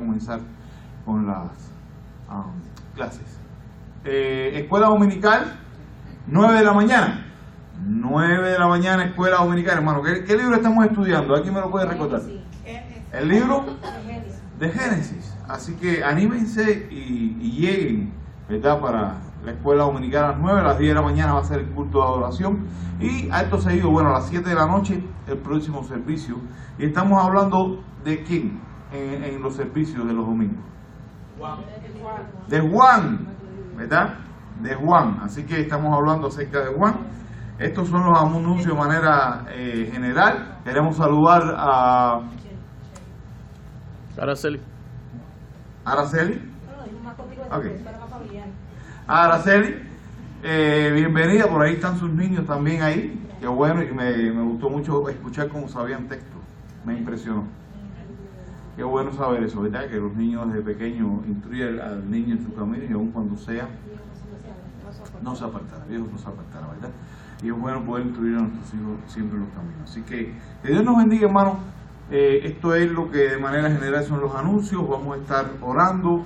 comenzar con las clases. Escuela dominical, 9 de la mañana. 9 de la mañana, escuela dominical, hermano. ¿Qué libro estamos estudiando? ¿Alguien me lo puede recordar? El libro de Génesis. Así que anímense y lleguen, ¿verdad? Para la escuela dominical a las 9, a las 10 de la mañana va a ser el culto de adoración. Y a esto seguido, bueno, a las 7 de la noche, el próximo servicio. Y estamos hablando de quién en los servicios de los domingos. De Juan, ¿verdad? De Juan. Así que estamos hablando acerca de Juan. Estos son los anuncios de manera general. Queremos saludar a Araceli. Araceli. Okay. Araceli, bienvenida. Por ahí están sus niños también ahí. Qué bueno, y me gustó mucho escuchar cómo sabían texto. Me impresionó. Qué bueno saber eso, ¿verdad? Que los niños desde pequeños instruyen al niño en su camino y aun cuando sea, no se apartará, Dios no se apartará, ¿verdad? Y es bueno poder instruir a nuestros hijos siempre en los caminos. Así que Dios nos bendiga, hermanos. Esto es lo que de manera general son los anuncios. Vamos a estar orando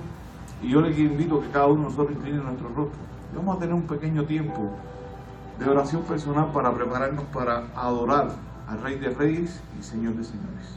y yo les invito a que cada uno de nosotros incline nuestro rostro. Vamos a tener un pequeño tiempo de oración personal para prepararnos para adorar al Rey de Reyes y Señor de Señores.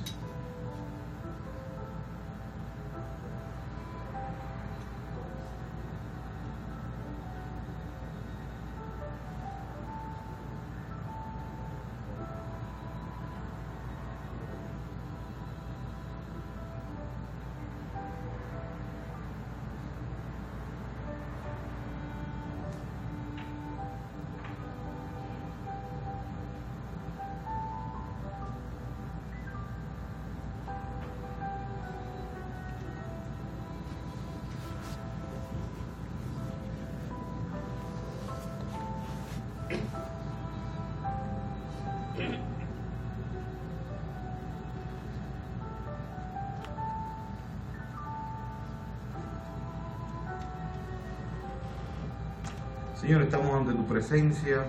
Señor, estamos ante tu presencia.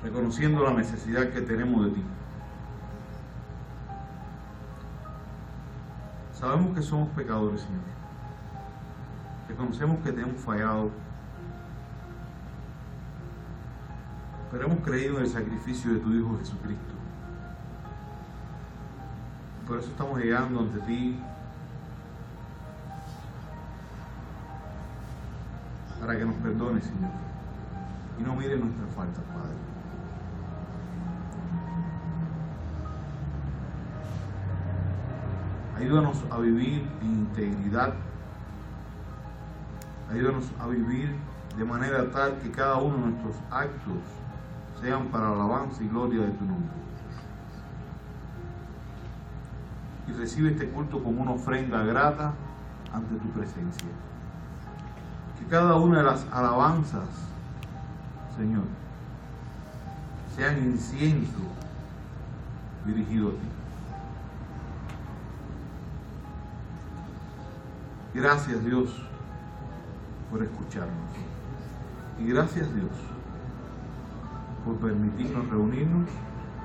Reconociendo la necesidad que tenemos de ti. Sabemos que somos pecadores, Señor. Reconocemos que te hemos fallado. Pero hemos creído en el sacrificio de tu Hijo Jesucristo. Por eso estamos llegando ante ti para que nos perdones, Señor, y no mires nuestras faltas, Padre. Ayúdanos a vivir en integridad. Ayúdanos a vivir de manera tal que cada uno de nuestros actos sean para alabanza y gloria de tu nombre. Y recibe este culto como una ofrenda grata ante tu presencia. Que cada una de las alabanzas, Señor, sean incienso dirigido a ti. Gracias, Dios, por escucharnos. Y gracias, Dios, por permitirnos reunirnos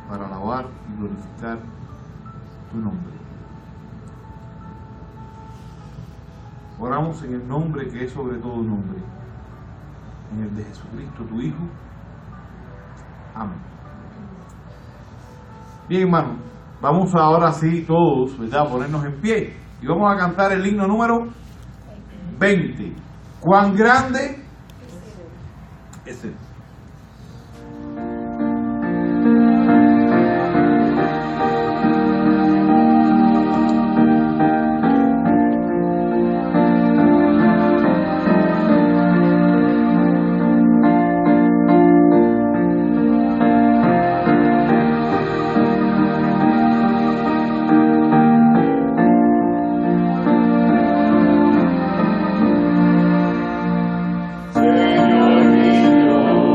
para alabar y glorificar tu nombre. Oramos en el nombre que es sobre todo nombre, en el de Jesucristo, tu Hijo. Amén. Bien, hermano, vamos ahora sí todos, ¿verdad?, a ponernos en pie y vamos a cantar el himno número 20. ¿Cuán grande es Él? Señor mío,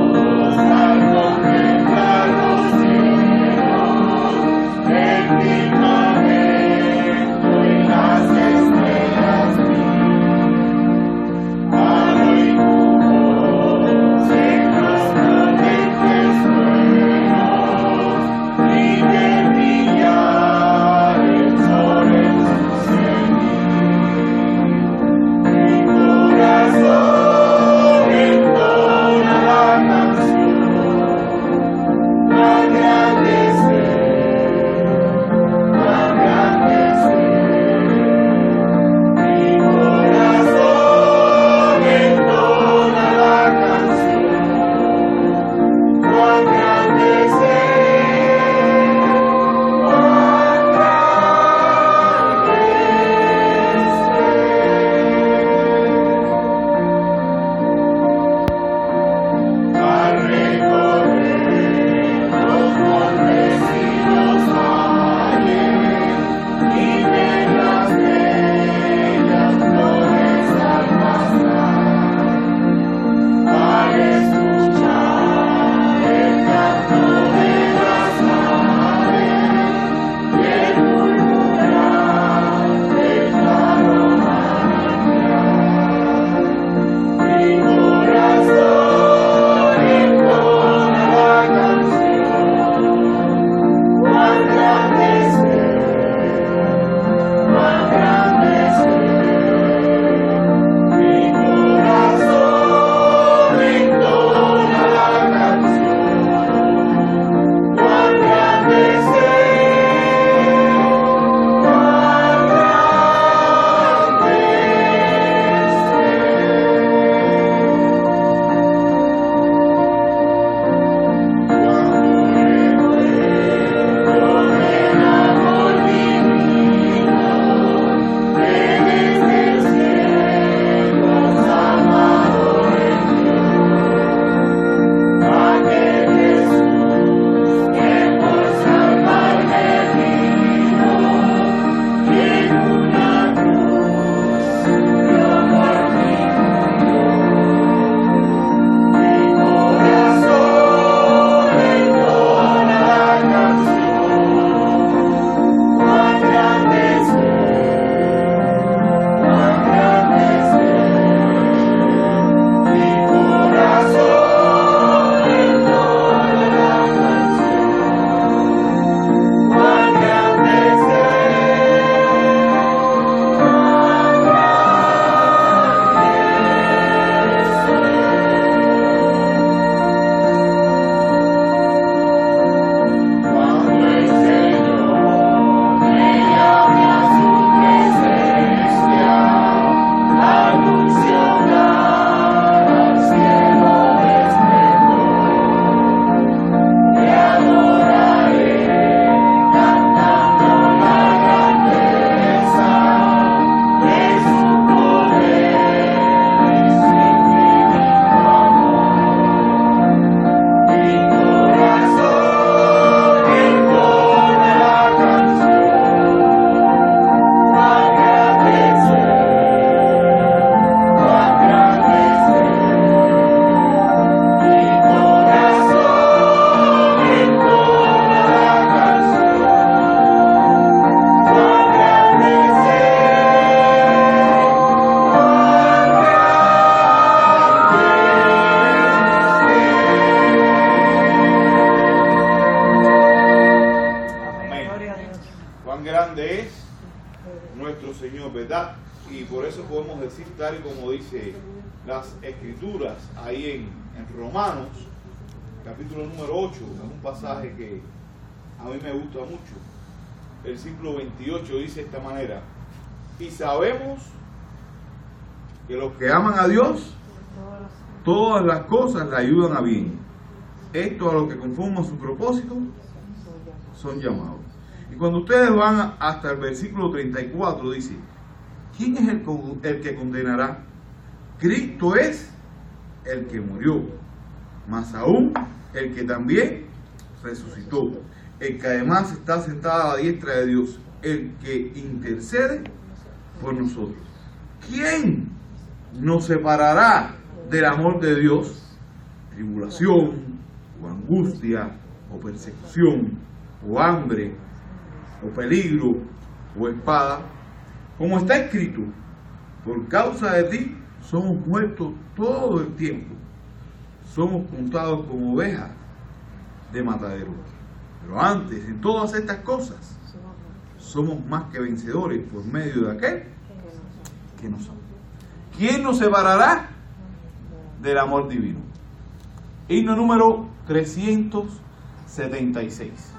grande es nuestro Señor, ¿verdad? Y por eso podemos decir, tal y como dice las Escrituras ahí en Romanos, capítulo número 8, es un pasaje que a mí me gusta mucho. El versículo 28 dice de esta manera: y sabemos que los que aman a Dios, todas las cosas le ayudan a bien. Esto a los que conforman su propósito son llamados. Y cuando ustedes van hasta el versículo 34 dice: ¿quién es el que condenará? Cristo es el que murió, más aún el que también resucitó, el que además está sentado a la diestra de Dios, el que intercede por nosotros. ¿Quién nos separará del amor de Dios? Tribulación, o angustia, o persecución, o hambre, o peligro, o espada. Como está escrito: por causa de ti somos muertos todo el tiempo, somos contados como ovejas de matadero. Pero antes, en todas estas cosas, somos más que vencedores por medio de aquel que nos ama. ¿Quién nos separará del amor divino? Himno número 376.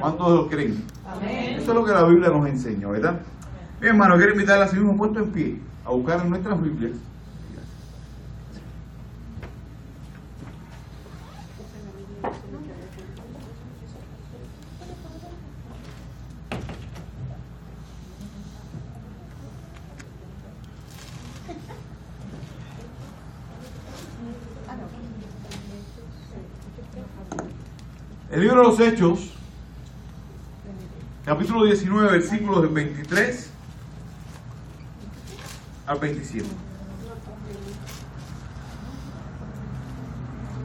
¿Cuántos lo creen? Amén. Eso es lo que la Biblia nos enseña, ¿verdad? Mi hermano, quiero invitarle a seguir un puesto en pie, a buscar en nuestras Biblias. El libro de los Hechos, capítulo 19, versículos del 23 al 27.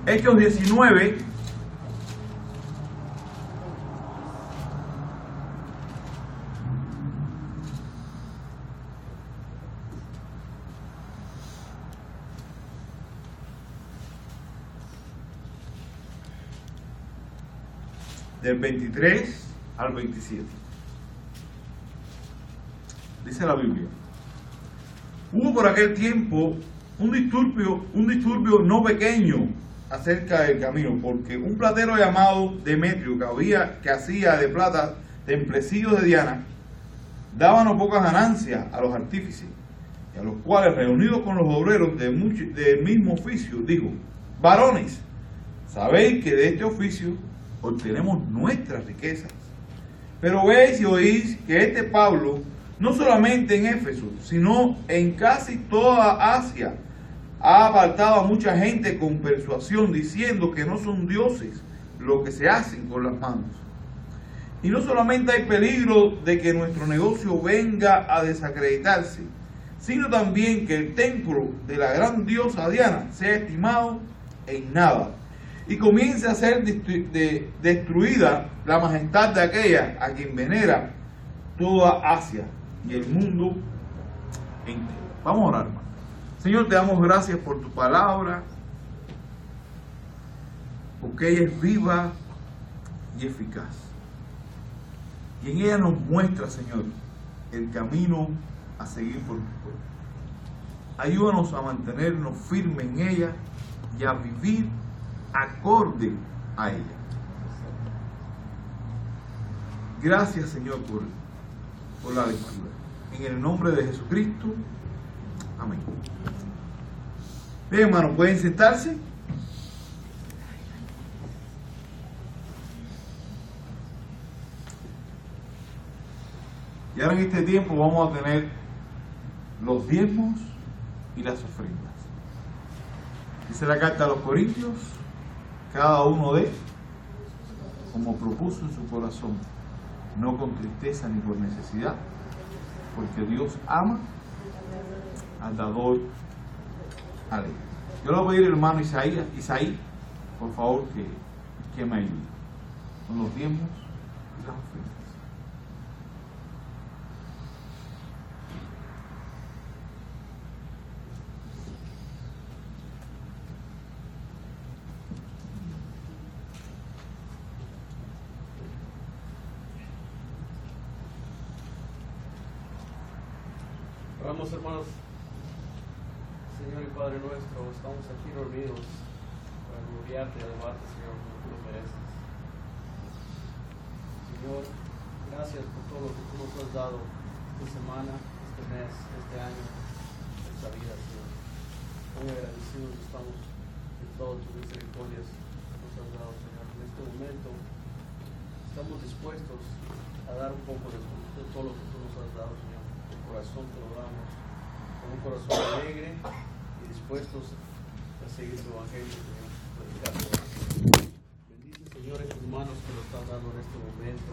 Hechos 19, del 23 al 27. Dice la Biblia: Hubo por aquel tiempo un disturbio no pequeño acerca del camino, porque un platero llamado Demetrio, que hacía de plata templecillos de Diana, daba no pocas ganancias a los artífices, y a los cuales, reunidos con los obreros del mismo oficio, dijo: varones, sabéis que de este oficio obtenemos nuestras riquezas. Pero veis y oís que este Pablo, no solamente en Éfeso, sino en casi toda Asia, ha apartado a mucha gente con persuasión, diciendo que no son dioses lo que se hacen con las manos. Y no solamente hay peligro de que nuestro negocio venga a desacreditarse, sino también que el templo de la gran diosa Diana sea estimado en nada, y comience a ser destruida la majestad de aquella a quien venera toda Asia y el mundo entero. Vamos a orar, hermano. Señor, te damos gracias por tu palabra, porque ella es viva y eficaz. Y en ella nos muestra, Señor, el camino a seguir por tu pueblo. Ayúdanos a mantenernos firmes en ella y a vivir acorde a ella. Gracias, Señor, por la lectura. En el nombre de Jesucristo. Amén. Bien, hermanos, ¿pueden sentarse? Y ahora en este tiempo vamos a tener los diezmos y las ofrendas. Dice la carta a los Corintios: cada uno dé como propuso en su corazón, no con tristeza ni por necesidad, porque Dios ama al dador alegre. Yo le voy a pedir al hermano Isaí, por favor, que me ayude con los diezmos y las ofrendas. Oramos, hermanos. Señor y Padre nuestro, estamos aquí reunidos para gloriarte y alabarte, Señor, como tú lo mereces. Señor, gracias por todo lo que tú nos has dado esta semana, este mes, este año, esta vida, Señor. Muy agradecidos estamos de todas tus misericordias que nos has dado, Señor. En este momento estamos dispuestos a dar un poco de todo lo que tú nos has dado, Señor. De corazón te lo damos, con un corazón alegre y dispuestos a seguir tu evangelio, Señor. Bendice, Señor, en tus manos que lo están dando en este momento,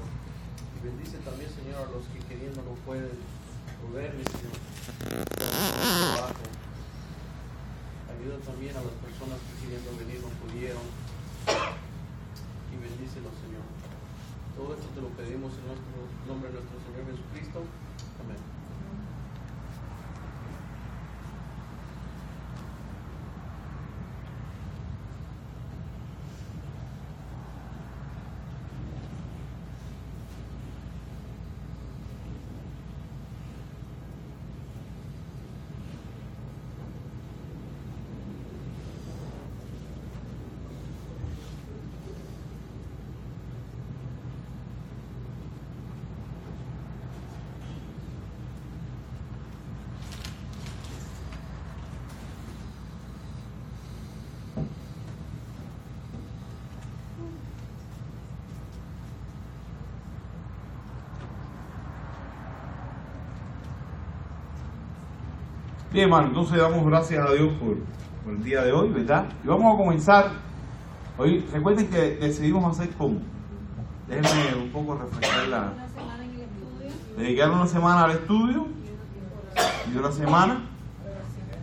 y bendice también, Señor, a los que queriendo no pueden proveerle, Señor, trabajo. Ayuda también a las personas que queriendo venir no pudieron, y bendícelos, Señor. Todo esto te lo pedimos en nuestro nombre de nuestro Señor Jesucristo. Amén. Bien, hermano, entonces damos gracias a Dios por el día de hoy, ¿verdad? Y vamos a comenzar. Hoy, recuerden que decidimos hacer como, déjenme un poco refrescar dedicar una semana al estudio y una semana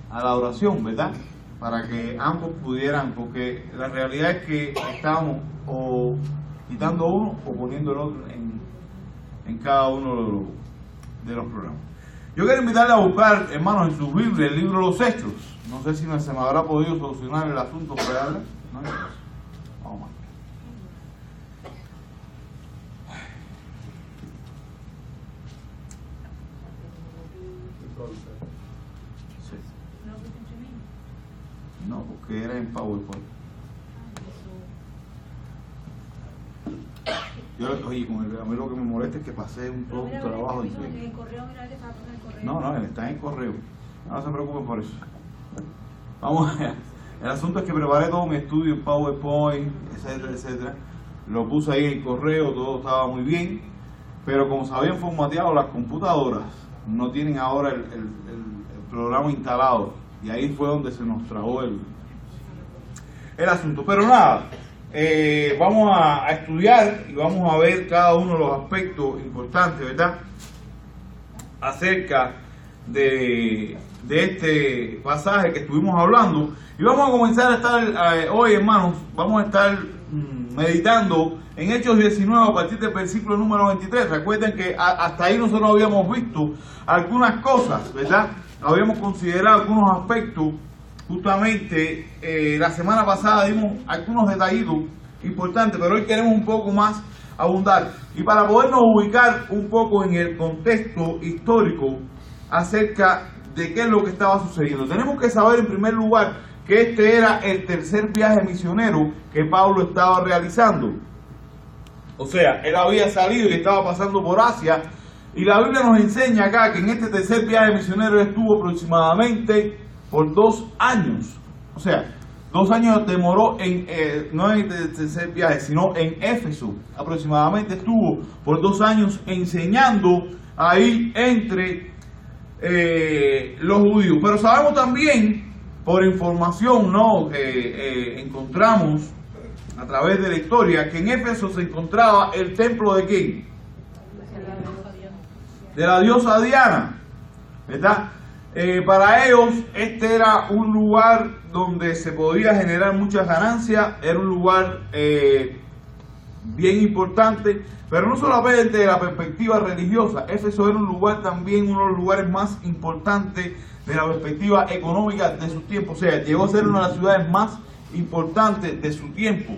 a la oración, ¿verdad? Para que ambos pudieran, porque la realidad es que estábamos o quitando uno o poniendo el otro en cada uno de los programas. Yo quiero invitarle a buscar, hermanos, en su Biblia, el libro de los Hechos. No sé si se me habrá podido solucionar el asunto real. No hay caso. Vamos. que era en PowerPoint. Oye, a mí lo que me molesta es que pasé un trabajo difícil. No, él está en el correo. No se preocupen por eso. Vamos allá. El asunto es que preparé todo mi estudio en PowerPoint, etcétera, etcétera. Lo puse ahí en el correo, todo estaba muy bien. Pero como se habían formateado las computadoras, no tienen ahora el programa instalado. Y ahí fue donde se nos trabó el asunto. Pero nada, vamos a estudiar y vamos a ver cada uno de los aspectos importantes, ¿verdad? Acerca de este pasaje que estuvimos hablando. Y vamos a comenzar a estar hoy, hermanos, vamos a estar meditando en Hechos 19 a partir del versículo número 23. Recuerden que hasta ahí nosotros habíamos visto algunas cosas, ¿verdad? Habíamos considerado algunos aspectos. Justamente la semana pasada dimos algunos detallitos importantes, pero hoy queremos un poco más abundar. Y para podernos ubicar un poco en el contexto histórico acerca de qué es lo que estaba sucediendo, tenemos que saber en primer lugar que este era el tercer viaje misionero que Pablo estaba realizando. O sea, él había salido y estaba pasando por Asia, y la Biblia nos enseña acá que en este tercer viaje misionero él estuvo aproximadamente por 2 años. O sea, 2 años demoró no en el tercer viaje, sino en Éfeso. Aproximadamente estuvo por 2 años enseñando ahí entre los judíos. Pero sabemos también, por información, ¿no? Encontramos a través de la historia que en Éfeso se encontraba el templo de ¿quién? De la diosa Diana, ¿verdad? Para ellos este era un lugar donde se podía generar muchas ganancias, era un lugar bien importante, pero no solamente desde la perspectiva religiosa. Éfeso era un lugar también, uno de los lugares más importantes de la perspectiva económica de su tiempo. O sea, llegó a ser una de las ciudades más importantes de su tiempo.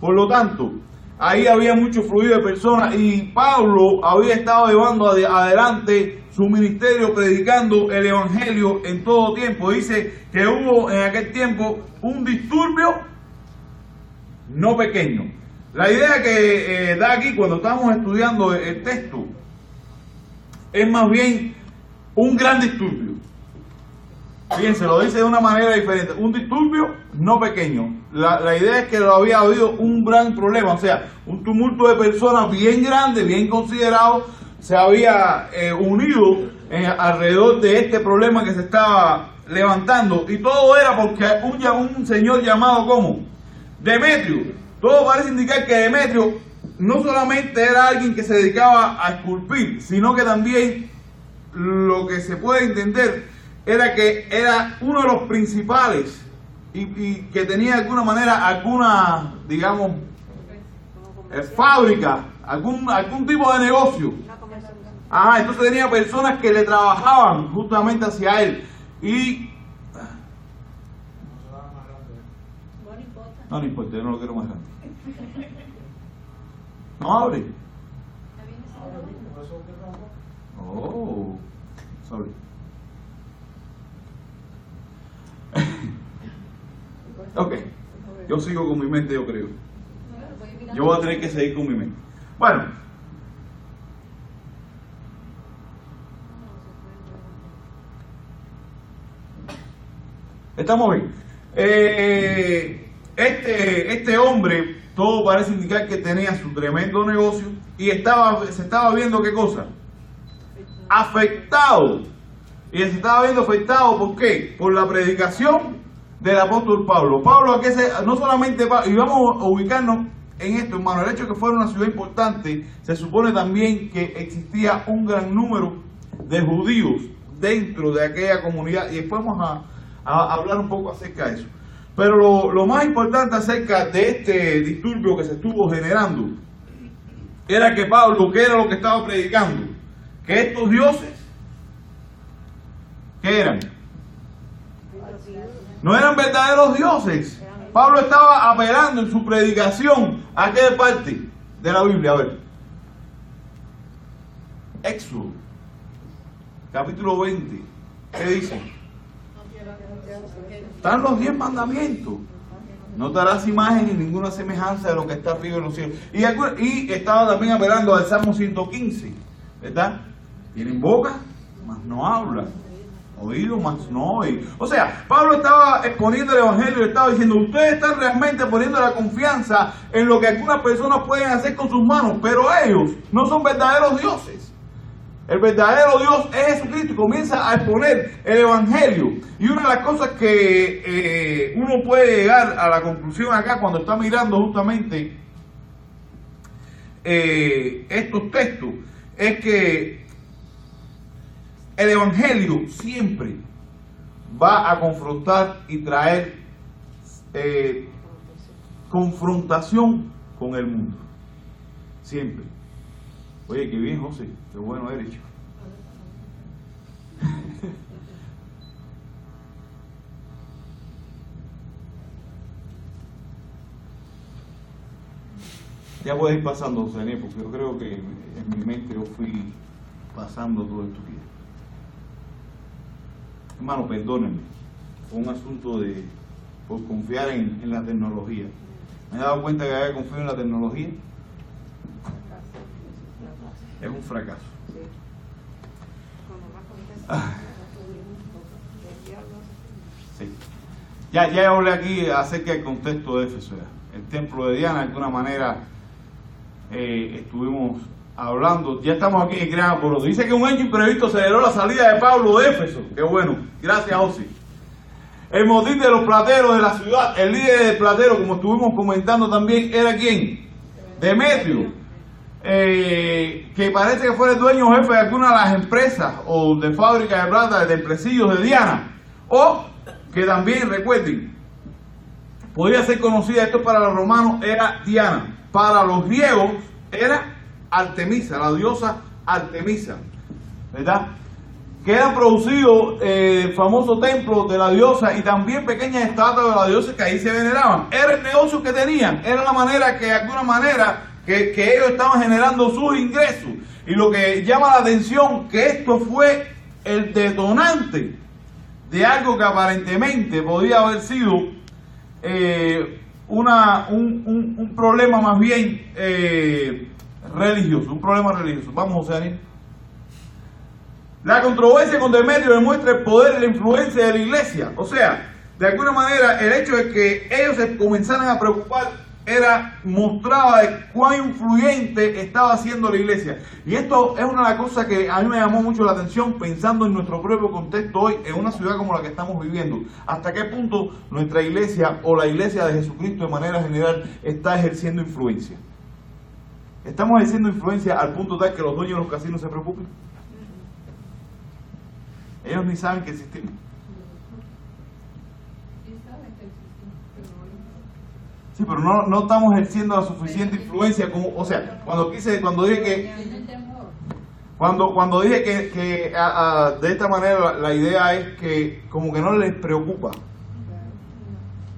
Por lo tanto, ahí había mucho fluido de personas, y Pablo había estado llevando adelante su ministerio predicando el evangelio en todo tiempo. Dice que hubo en aquel tiempo un disturbio no pequeño. La idea que da aquí cuando estamos estudiando el texto es más bien un gran disturbio. Fíjense, lo dice de una manera diferente. Un disturbio no pequeño. La idea es que lo había habido un gran problema, o sea, un tumulto de personas bien grande, bien considerado, se había unido alrededor de este problema que se estaba levantando. Y todo era porque un señor llamado como Demetrio. Todo parece indicar que Demetrio no solamente era alguien que se dedicaba a esculpir, sino que también lo que se puede entender era que era uno de los principales y que tenía de alguna manera alguna, digamos, fábrica, algún tipo de negocio. Entonces tenía personas que le trabajaban justamente hacia él. Y no importa, yo no lo quiero más grande. No abre. Oh, sorry. Ok, yo sigo con mi mente, yo creo. Yo voy a tener que seguir con mi mente. Bueno, estamos bien. Este hombre, todo parece indicar que tenía su tremendo negocio y se estaba viendo ¿qué cosa? Afectado. Y se estaba viendo afectado, ¿por qué? Por la predicación del apóstol Pablo. Pablo, no solamente, y vamos a ubicarnos en esto, hermano, el hecho de que fuera una ciudad importante, se supone también que existía un gran número de judíos dentro de aquella comunidad, y después vamos a hablar un poco acerca de eso. Pero lo más importante acerca de este disturbio que se estuvo generando era que Pablo, ¿qué era lo que estaba predicando? Que estos dioses, ¿qué eran? No eran verdaderos dioses. Pablo estaba apelando en su predicación a qué parte de la Biblia. A ver, Éxodo capítulo 20. ¿Qué dice? Están los 10 mandamientos. No te harás imagen ni ninguna semejanza de lo que está arriba en los cielos. Y estaba también apelando al Salmo 115, ¿verdad? Tienen boca, mas no hablan. Oído, mas no oí. O sea, Pablo estaba exponiendo el Evangelio y estaba diciendo, ustedes están realmente poniendo la confianza en lo que algunas personas pueden hacer con sus manos, pero ellos no son verdaderos dioses. El verdadero Dios es Jesucristo, y comienza a exponer el Evangelio. Y una de las cosas que uno puede llegar a la conclusión acá cuando está mirando justamente estos textos es que el Evangelio siempre va a confrontar y traer confrontación con el mundo. Siempre. Oye, qué bien, José, qué bueno eres, chico. Ya puedes ir pasando, José Daniel, porque yo creo que en mi mente yo fui pasando todo esto aquí. Hermano, perdónenme, fue un asunto por confiar en la tecnología. Me he dado cuenta que había confiado en la tecnología. Es un fracaso. Sí. Ya hablé aquí acerca del contexto de Éfeso. El templo de Diana, de alguna manera, estuvimos hablando. Ya estamos aquí en Gran Apolo. Dice que un hecho imprevisto aceleró la salida de Pablo de Éfeso. Qué bueno. Gracias, Osi. El motín de los plateros de la ciudad, el líder del platero, como estuvimos comentando también, ¿era quién? Demetrio. Que parece que fue el dueño o jefe de alguna de las empresas o de fábricas de plata, de empresarios de Diana, o que también, recuerden, podría ser conocida, esto para los romanos era Diana, para los griegos era Artemisa, la diosa Artemisa, ¿verdad? Que eran producidos el famoso templo de la diosa y también pequeñas estatuas de la diosa que ahí se veneraban. Era el negocio que tenían, era la manera que de alguna manera que ellos estaban generando sus ingresos. Y lo que llama la atención, que esto fue el detonante de algo que aparentemente podía haber sido un problema más bien religioso, un problema religioso. Vamos, José Daniel. La controversia con Demetrio demuestra el poder y la influencia de la iglesia. O sea, de alguna manera, el hecho de que ellos se comenzaran a preocupar mostraba de cuán influyente estaba siendo la iglesia. Y esto es una de las cosas que a mí me llamó mucho la atención, pensando en nuestro propio contexto hoy, en una ciudad como la que estamos viviendo. ¿Hasta qué punto nuestra iglesia o la iglesia de Jesucristo de manera general está ejerciendo influencia? ¿Estamos ejerciendo influencia al punto tal que los dueños de los casinos se preocupen? Ellos ni saben que existimos. Sí, pero no estamos ejerciendo la suficiente influencia como, o sea, cuando dije que de esta manera la idea es que como que no les preocupa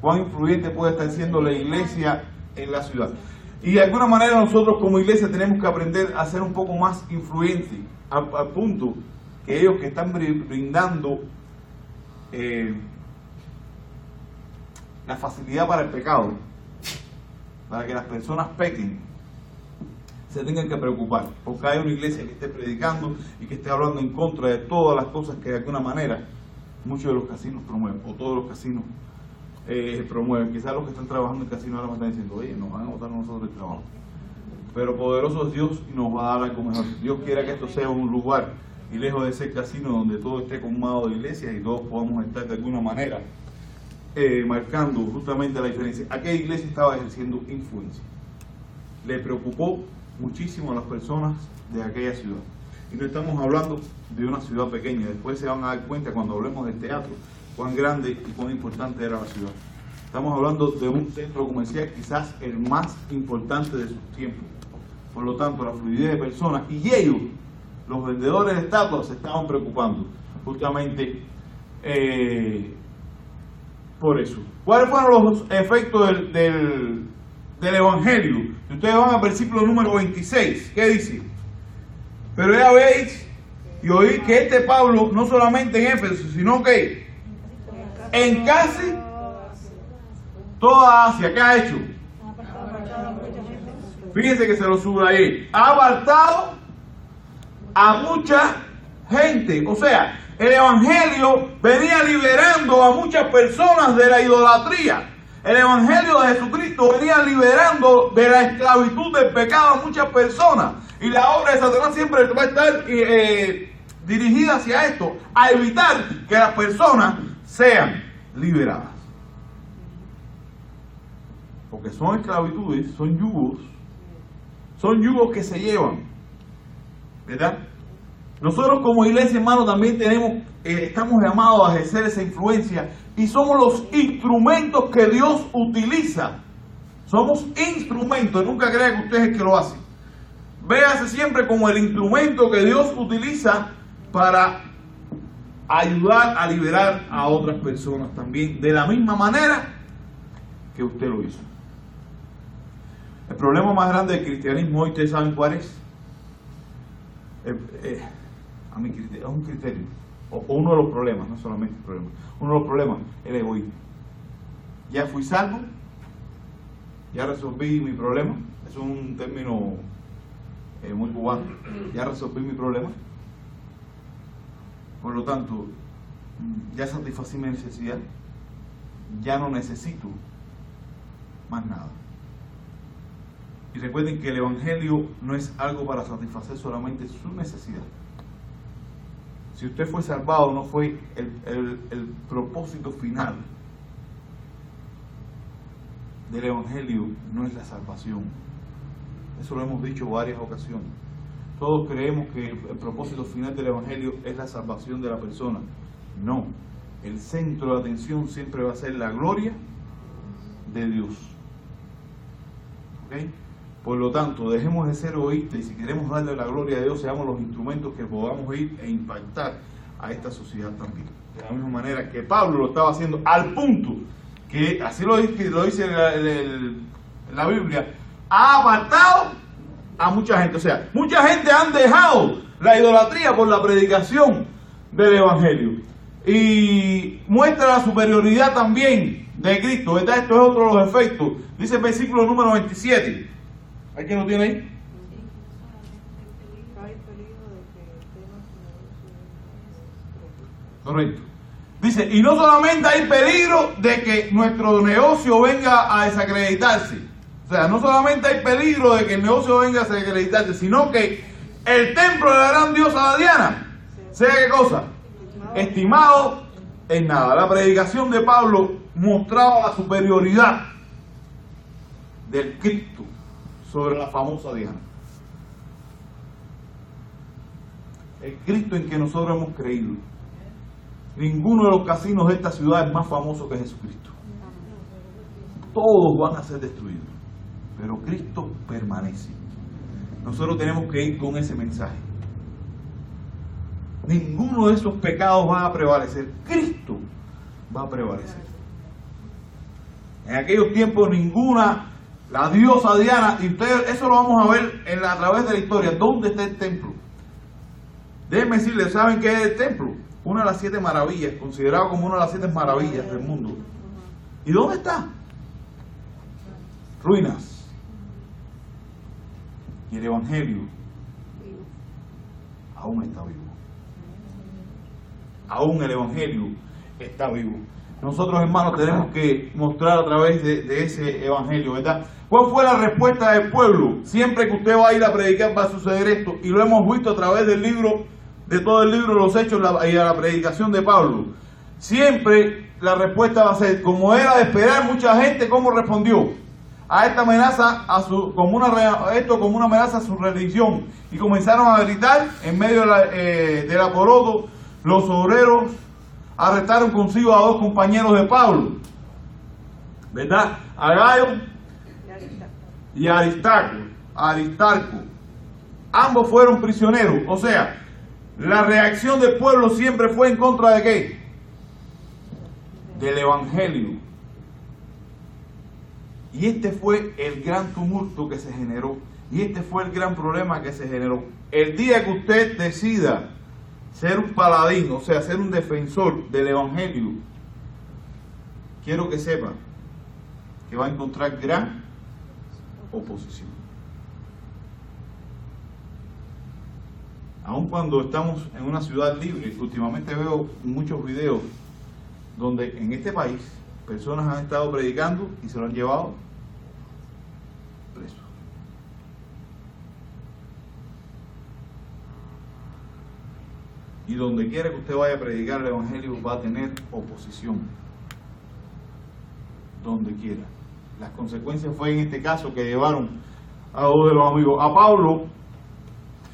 cuán influyente puede estar siendo la iglesia en la ciudad. Y de alguna manera nosotros como iglesia tenemos que aprender a ser un poco más influyentes, al punto que ellos que están brindando la facilidad para el pecado, para que las personas pequen, se tengan que preocupar, porque hay una iglesia que esté predicando y que esté hablando en contra de todas las cosas que de alguna manera muchos de los casinos promueven, o todos los casinos promueven. Quizás los que están trabajando en casinos ahora me están diciendo, oye, nos van a botar a nosotros el trabajo. Pero poderoso es Dios y nos va a dar algo mejor. Dios quiera que esto sea un lugar, y lejos de ser casino, donde todo esté colmado de iglesias y todos podamos estar de alguna manera marcando justamente la diferencia. Aquella iglesia estaba ejerciendo influencia. Le preocupó muchísimo a las personas de aquella ciudad. Y no estamos hablando de una ciudad pequeña. Después se van a dar cuenta cuando hablemos del teatro cuán grande y cuán importante era la ciudad. Estamos hablando de un centro comercial quizás el más importante de sus tiempos. Por lo tanto, la fluidez de personas, y ellos, los vendedores de estatuas, se estaban preocupando justamente por eso. ¿Cuáles fueron los efectos del Evangelio? Si ustedes van al versículo número 26, ¿qué dice? Pero ya veis y oí que Pablo, no solamente en Éfeso, sino que en casi toda Asia. ¿Qué ha hecho? Fíjense que se lo subrayé. Ha apartado a mucha gente. O sea, el Evangelio venía liberando a muchas personas de la idolatría. El Evangelio de Jesucristo venía liberando de la esclavitud del pecado a muchas personas. Y la obra de Satanás siempre va a estar dirigida hacia esto, a evitar que las personas sean liberadas. Porque son esclavitudes, son yugos que se llevan, ¿verdad? Nosotros como iglesia, hermano, también estamos llamados a ejercer esa influencia y somos los instrumentos que Dios utiliza. Somos instrumentos, nunca crea que usted es el que lo hace. Véase siempre como el instrumento que Dios utiliza para ayudar a liberar a otras personas también, de la misma manera que usted lo hizo. El problema más grande del cristianismo hoy, ¿ustedes saben cuál es? A mi criterio, es un criterio, o uno de los problemas, no solamente el problema, uno de los problemas, el egoísmo. Ya fui salvo, ya resolví mi problema, es un término muy cubano, ya resolví mi problema, por lo tanto, ya satisfací mi necesidad, ya no necesito más nada. Y recuerden que el Evangelio no es algo para satisfacer solamente su necesidad. Si usted fue salvado, no fue el propósito final del Evangelio, no es la salvación. Eso lo hemos dicho varias ocasiones. Todos creemos que el propósito final del Evangelio es la salvación de la persona. No, el centro de atención siempre va a ser la gloria de Dios. ¿Ok? Por lo tanto, dejemos de ser egoístas y si queremos darle la gloria a Dios, seamos los instrumentos que podamos ir e impactar a esta sociedad también. De la misma manera que Pablo lo estaba haciendo, al punto que, así lo dice la Biblia, ha apartado a mucha gente. O sea, mucha gente han dejado la idolatría por la predicación del Evangelio. Y muestra la superioridad también de Cristo, ¿verdad? Esto es otro de los efectos. Dice el versículo número 27. ¿Hay quien lo tiene ahí? Correcto. Dice, y no solamente hay peligro de que nuestro negocio venga a desacreditarse. O sea, no solamente hay peligro de que el negocio venga a desacreditarse, sino que el templo de la gran diosa Diana sea ¿qué cosa? Estimado en nada. La predicación de Pablo mostraba la superioridad del Cristo sobre la famosa Diana. El Cristo en que nosotros hemos creído. Ninguno de los casinos de esta ciudad es más famoso que Jesucristo. Todos van a ser destruidos, pero Cristo permanece. Nosotros tenemos que ir con ese mensaje. Ninguno de esos pecados va a prevalecer. Cristo va a prevalecer. En aquellos tiempos la diosa Diana, y ustedes eso lo vamos a ver a través de la historia, ¿dónde está el templo? Déjenme decirles, ¿saben qué es el templo? Una de las 7 maravillas, considerado como una de las 7 maravillas del mundo. ¿Y dónde está? Ruinas. Y el Evangelio aún está vivo. Aún el Evangelio está vivo. Nosotros, hermanos, tenemos que mostrar a través de ese Evangelio, ¿verdad? ¿Cuál fue la respuesta del pueblo? Siempre que usted va a ir a predicar va a suceder esto, y lo hemos visto a través del libro, de todo el libro de los Hechos y a la predicación de Pablo. Siempre la respuesta va a ser, como era de esperar, mucha gente, ¿cómo respondió? A esta amenaza, como una amenaza a su religión, y comenzaron a gritar en medio del alboroto. Los obreros arrestaron consigo a 2 compañeros de Pablo, ¿verdad? A Gayo y a Aristarco. Ambos fueron prisioneros. O sea, la reacción del pueblo siempre fue en contra de ¿qué? Del Evangelio. Y este fue el gran tumulto que se generó. Y este fue el gran problema que se generó. El día que usted decida ser un paladín, o sea, ser un defensor del Evangelio, quiero que sepa que va a encontrar gran oposición. Aun cuando estamos en una ciudad libre, últimamente veo muchos videos donde en este país personas han estado predicando y se lo han llevado preso. Y donde quiera que usted vaya a predicar el evangelio va a tener oposición. Donde quiera. Las consecuencias fue en este caso que llevaron a dos de los amigos. A Pablo,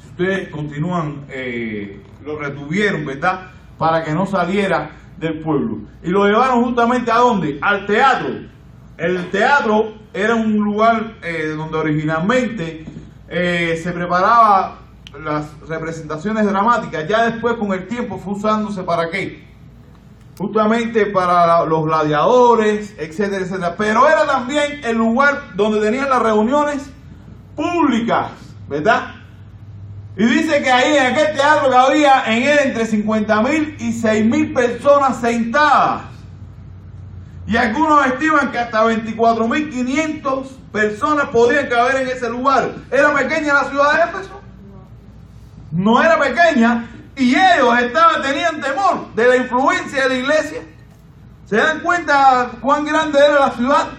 si ustedes continúan, lo retuvieron, ¿verdad? Para que no saliera del pueblo. Y lo llevaron justamente ¿a dónde? Al teatro. El teatro era un lugar donde originalmente se preparaba las representaciones dramáticas. Ya después con el tiempo fue usándose ¿para qué? Justamente para los gladiadores, etcétera, etcétera. Pero era también el lugar donde tenían las reuniones públicas, ¿verdad? Y dice que ahí en aquel teatro que había en él entre 50.000 y 6.000 personas sentadas. Y algunos estiman que hasta 24.500 personas podían caber en ese lugar. ¿Era pequeña la ciudad de Éfeso? No era pequeña. Y ellos tenían temor de la influencia de la iglesia. ¿Se dan cuenta cuán grande era la ciudad?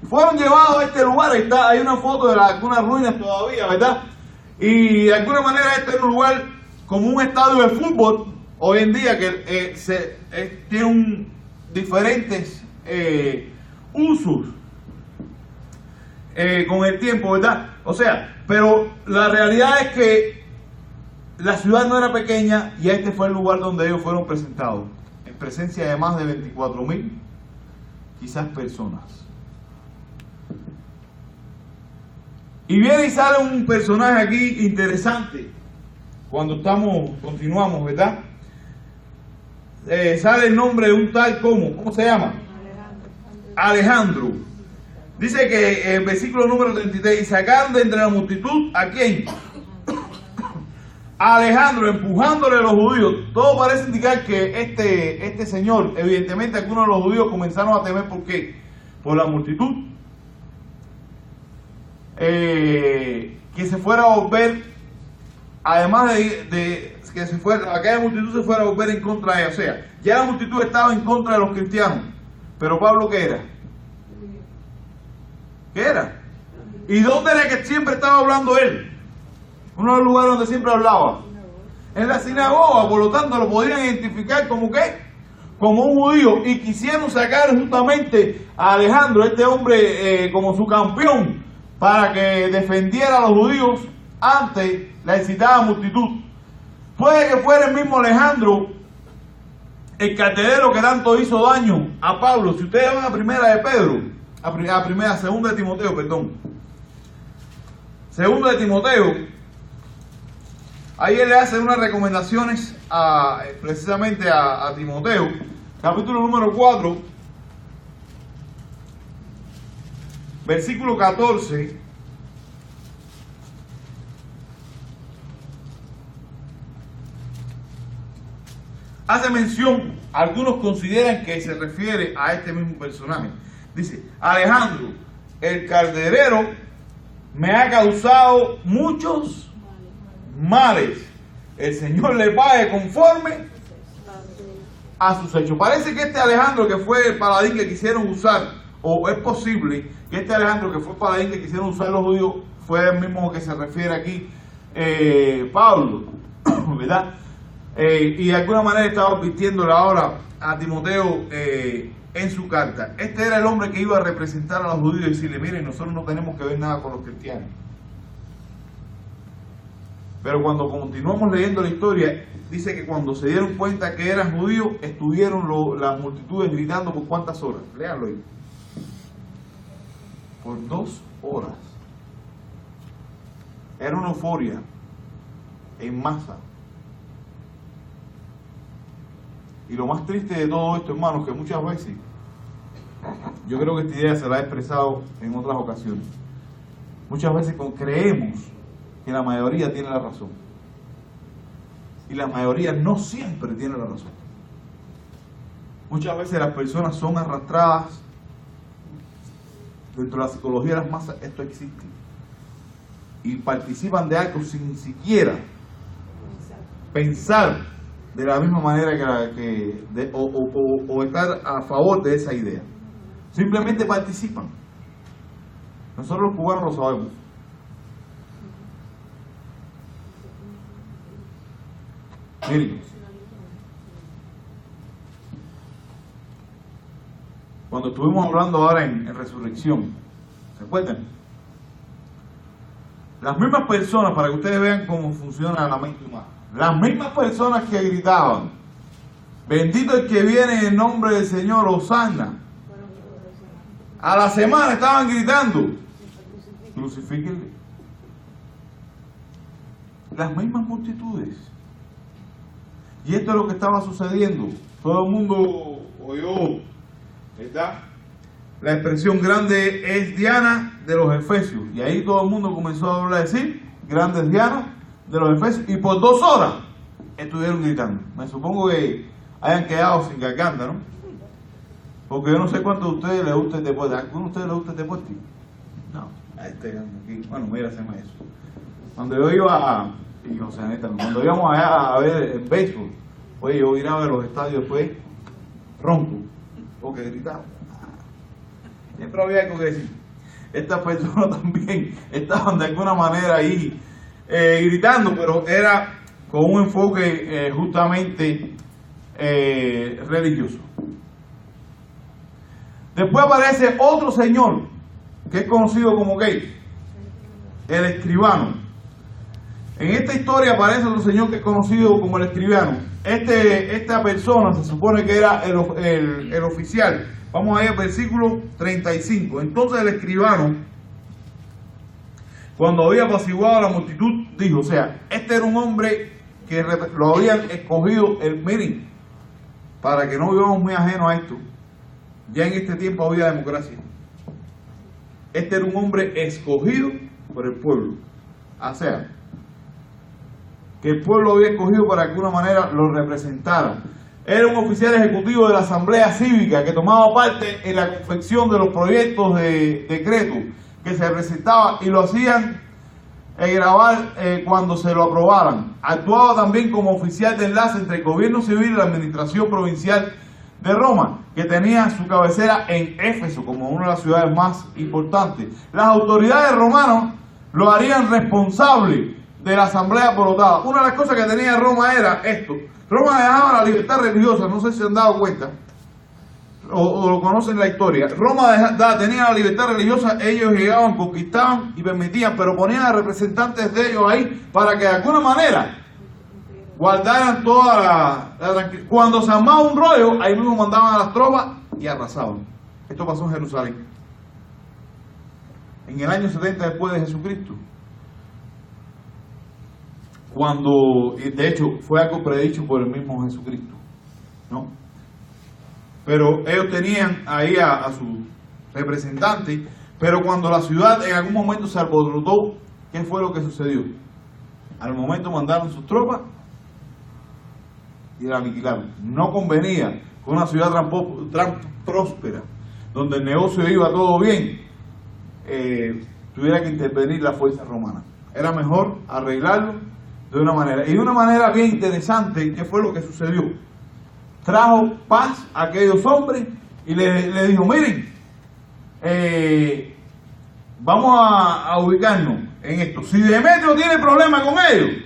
Fueron llevados a este lugar. Ahí está, hay una foto de algunas ruinas todavía, ¿verdad? Y de alguna manera este es un lugar como un estadio de fútbol hoy en día que tiene diferentes usos con el tiempo, ¿verdad? O sea, pero la realidad es que la ciudad no era pequeña y este fue el lugar donde ellos fueron presentados, en presencia de más de 24.000 quizás personas. Y viene y sale un personaje aquí interesante cuando continuamos, ¿verdad? Sale el nombre de un tal ¿cómo se llama? Alejandro. Dice que en versículo número 33, y sacaron de entre la multitud ¿a quién? A Alejandro, empujándole a los judíos. Todo parece indicar que este señor, evidentemente algunos de los judíos comenzaron a temer. ¿Por qué? Por la multitud. Que se fuera a volver, además de que aquella multitud se fuera a volver en contra de ella. O sea, ya la multitud estaba en contra de los cristianos. Pero Pablo, ¿qué era? ¿Qué era? ¿Y dónde era que siempre estaba hablando él? Uno de los lugares donde siempre hablaba. En la sinagoga, por lo tanto lo podían identificar como ¿qué? Como un judío. Y quisieron sacar justamente a Alejandro, este hombre, como su campeón, para que defendiera a los judíos ante la excitada multitud. Puede que fuera el mismo Alejandro, el carcelero que tanto hizo daño a Pablo. Si ustedes van a primera de Pedro, segunda de Timoteo, perdón. Segunda de Timoteo, ahí él le hace unas recomendaciones precisamente a Timoteo, capítulo número 4, versículo 14. Hace mención, algunos consideran que se refiere a este mismo personaje. Dice, Alejandro, el calderero, me ha causado muchos males. El Señor le pague conforme a sus hechos. Parece que este Alejandro, que fue el paladín que quisieron usar, o es posible que este Alejandro, que fue el paladín que quisieron usar los judíos, fue el mismo que se refiere aquí Pablo, ¿verdad? Y de alguna manera estaba advirtiéndole ahora a Timoteo en su carta. Este era el hombre que iba a representar a los judíos y decirle, miren, nosotros no tenemos que ver nada con los cristianos. Pero cuando continuamos leyendo la historia, dice que cuando se dieron cuenta que eran judíos, estuvieron las multitudes gritando por ¿cuántas horas? Léanlo ahí. Por 2 horas. Era una euforia en masa. Y lo más triste de todo esto, hermanos, que muchas veces, yo creo que esta idea se la he expresado en otras ocasiones, muchas veces creemos que la mayoría tiene la razón. Y la mayoría no siempre tiene la razón. Muchas veces las personas son arrastradas dentro de la psicología de las masas esto existe. Y participan de algo sin siquiera pensar de la misma manera o estar a favor de esa idea. Simplemente participan. Nosotros los cubanos lo sabemos. Miren, cuando estuvimos hablando ahora en Resurrección, ¿se acuerdan? Las mismas personas, para que ustedes vean cómo funciona la mente humana, las mismas personas que gritaban, bendito el que viene en el nombre del Señor, Hosanna, a la semana estaban gritando, crucifíquenle. Las mismas multitudes. Y esto es lo que estaba sucediendo. Todo el mundo oyó, ¿verdad? La expresión grande es Diana de los Efesios. Y ahí todo el mundo comenzó a hablar, decir, grandes Diana de los Efesios. Y por 2 horas estuvieron gritando. Me supongo que hayan quedado sin garganta, ¿no? Porque yo no sé cuántos de ustedes les gusta el deporte. ¿A alguno de ustedes les gusta el deporte? No. Bueno, mira, hacemos eso. Cuando yo iba cuando íbamos allá a ver el béisbol, oye, yo iba a ver los estadios después ronco, porque gritaba. Siempre había algo que decir. Estas personas también estaban de alguna manera ahí gritando, pero era con un enfoque justamente religioso. Después aparece otro señor que es conocido como Gate, el escribano. En esta historia aparece otro señor que es conocido como el escribano. Esta persona se supone que era el oficial. Vamos a ir al versículo 35. Entonces el escribano, cuando había apaciguado a la multitud, dijo, o sea, este era un hombre que lo habían escogido, miren, para que no vivamos muy ajenos a esto, ya en este tiempo había democracia. Este era un hombre escogido por el pueblo. O sea, que el pueblo había escogido para que de alguna manera lo representara. Era un oficial ejecutivo de la Asamblea Cívica que tomaba parte en la confección de los proyectos de decreto que se presentaban y lo hacían grabar cuando se lo aprobaran. Actuaba también como oficial de enlace entre el gobierno civil y la administración provincial de Roma, que tenía su cabecera en Éfeso como una de las ciudades más importantes. Las autoridades romanas lo harían responsable de la asamblea alborotada. Una de las cosas que tenía Roma era esto. Roma dejaba la libertad religiosa, no sé si se han dado cuenta o lo conocen la historia. Roma tenía la libertad religiosa, ellos llegaban, conquistaban y permitían, pero ponían a representantes de ellos ahí para que de alguna manera guardaran toda la tranquilidad. Cuando se armaba un rollo, ahí mismo mandaban a las tropas y arrasaban. Esto pasó en Jerusalén en el año 70 después de Jesucristo, cuando, de hecho, fue algo predicho por el mismo Jesucristo, ¿no? Pero ellos tenían ahí a su representante, pero cuando la ciudad en algún momento se alborotó, ¿qué fue lo que sucedió? Al momento mandaron sus tropas y la aniquilaron. No convenía con una ciudad tan próspera, donde el negocio iba todo bien, tuviera que intervenir la fuerza romana. Era mejor arreglarlo de una manera. Y de una manera bien interesante, ¿qué fue lo que sucedió? Trajo paz a aquellos hombres y le dijo, miren, vamos a ubicarnos en esto. Si Demetrio tiene problema con ellos,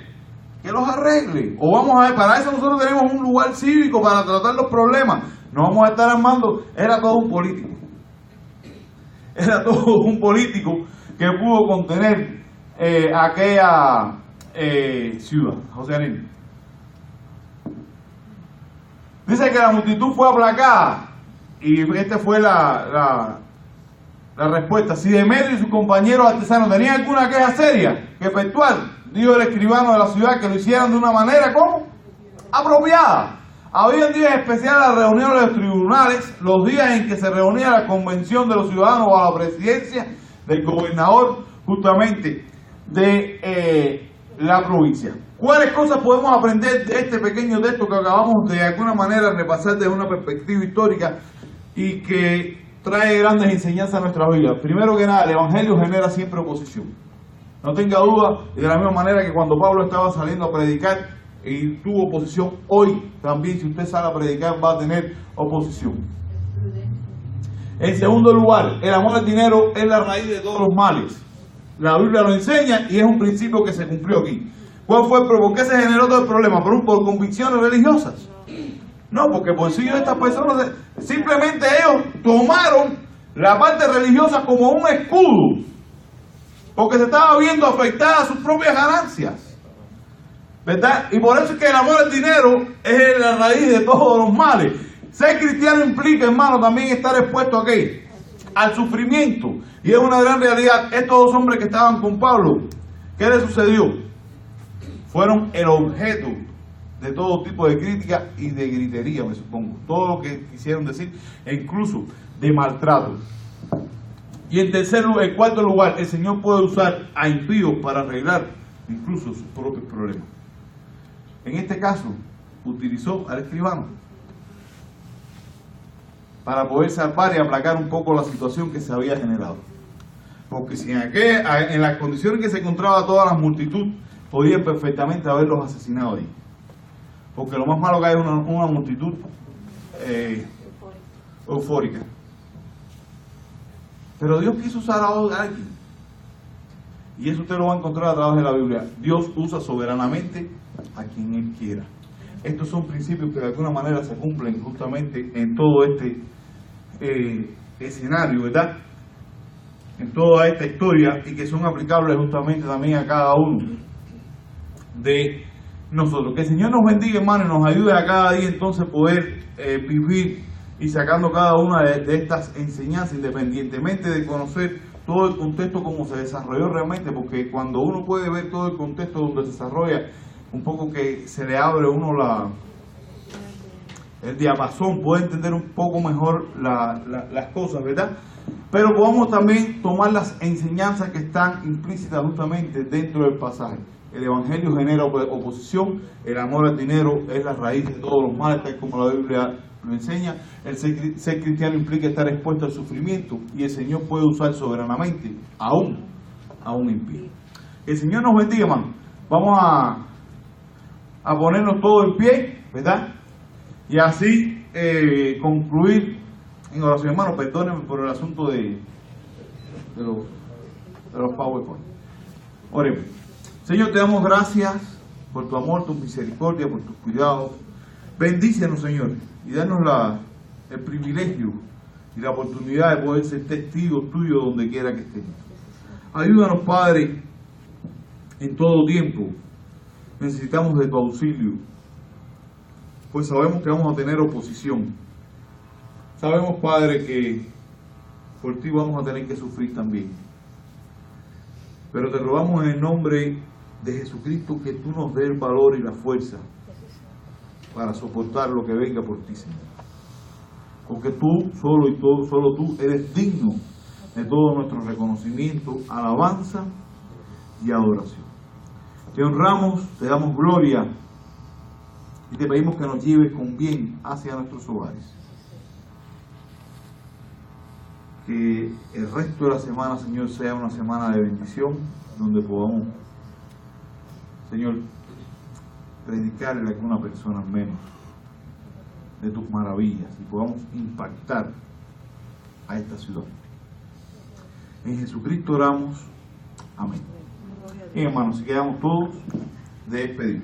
que los arregle. O vamos a ver, para eso nosotros tenemos un lugar cívico para tratar los problemas. No vamos a estar armando. Era todo un político. Era todo un político que pudo contener aquella ciudad. José Aníbal. Dice que la multitud fue aplacada. Y esta fue la respuesta. Si Demetrio y sus compañeros artesanos tenían alguna queja seria que efectuar, dijo el escribano de la ciudad, que lo hicieran de una manera ¿cómo? Apropiada. Había días especiales a reuniones de los tribunales, los días en que se reunía la convención de los ciudadanos o a la presidencia del gobernador justamente de la provincia. ¿Cuáles cosas podemos aprender de este pequeño texto que acabamos de alguna manera repasar desde una perspectiva histórica y que trae grandes enseñanzas a nuestra vida. Primero que nada, el Evangelio genera siempre oposición. No tenga duda, de la misma manera que cuando Pablo estaba saliendo a predicar y tuvo oposición, hoy también si usted sale a predicar va a tener oposición. En segundo lugar, el amor al dinero es la raíz de todos los males. La Biblia lo enseña y es un principio que se cumplió aquí. ¿Cuál fue? ¿Por qué se generó todo el problema? ¿Por convicciones religiosas? No, porque por sí estas personas simplemente ellos tomaron la parte religiosa como un escudo, porque se estaba viendo afectada sus propias ganancias, ¿verdad? Y por eso es que el amor al dinero es la raíz de todos los males. Ser cristiano implica, hermano, también estar expuesto a ¿qué? Al sufrimiento. Y es una gran realidad. Estos dos hombres que estaban con Pablo, ¿qué les sucedió? Fueron el objeto de todo tipo de crítica y de gritería, me supongo. Todo lo que quisieron decir, e incluso de maltrato. Y en cuarto lugar, el Señor puede usar a impíos para arreglar incluso sus propios problemas. En este caso, utilizó al escribano para poder salvar y aplacar un poco la situación que se había generado. Porque si en las condiciones que se encontraba toda la multitud, podían perfectamente haberlos asesinado ahí. Porque lo más malo que hay es una multitud eufórica. Pero Dios quiso usar a alguien. Y eso usted lo va a encontrar a través de la Biblia. Dios usa soberanamente a quien Él quiera. Estos son principios que de alguna manera se cumplen justamente en todo este escenario, ¿verdad? En toda esta historia, y que son aplicables justamente también a cada uno de nosotros. Que el Señor nos bendiga, hermano, y nos ayude a cada día entonces poder vivir y sacando cada una de estas enseñanzas, independientemente de conocer todo el contexto como se desarrolló realmente, porque cuando uno puede ver todo el contexto donde se desarrolla, un poco que se le abre a uno el diapasón, puede entender un poco mejor las cosas, ¿verdad? Pero podemos también tomar las enseñanzas que están implícitas justamente dentro del pasaje. El Evangelio genera oposición, el amor al dinero es la raíz de todos los males, tal como la Biblia lo enseña. El ser cristiano implica estar expuesto al sufrimiento, y el Señor puede usar soberanamente a un impío. El Señor nos bendiga, hermano. Vamos a ponernos todos en pie, ¿verdad? Y así concluir en oración. Hermano, perdónenme por el asunto de los PowerPoint. Oremos. Señor, te damos gracias por tu amor, tu misericordia, por tus cuidados. Bendícenos, Señor, y danos el privilegio y la oportunidad de poder ser testigos tuyos donde quiera que estemos. Ayúdanos, Padre, en todo tiempo. Necesitamos de tu auxilio, pues sabemos que vamos a tener oposición. Sabemos, Padre, que por ti vamos a tener que sufrir también. Pero te rogamos en el nombre de Jesucristo que tú nos des el valor y la fuerza para soportar lo que venga por ti, Señor. Porque tú, solo tú eres digno de todo nuestro reconocimiento, alabanza y adoración. Te honramos, te damos gloria y te pedimos que nos lleves con bien hacia nuestros hogares. Que el resto de la semana, Señor, sea una semana de bendición, donde podamos, Señor, predicarle a alguna persona menos de tus maravillas y podamos impactar a esta ciudad. En Jesucristo oramos. Amén. Bien, hermanos, si quedamos todos despedidos.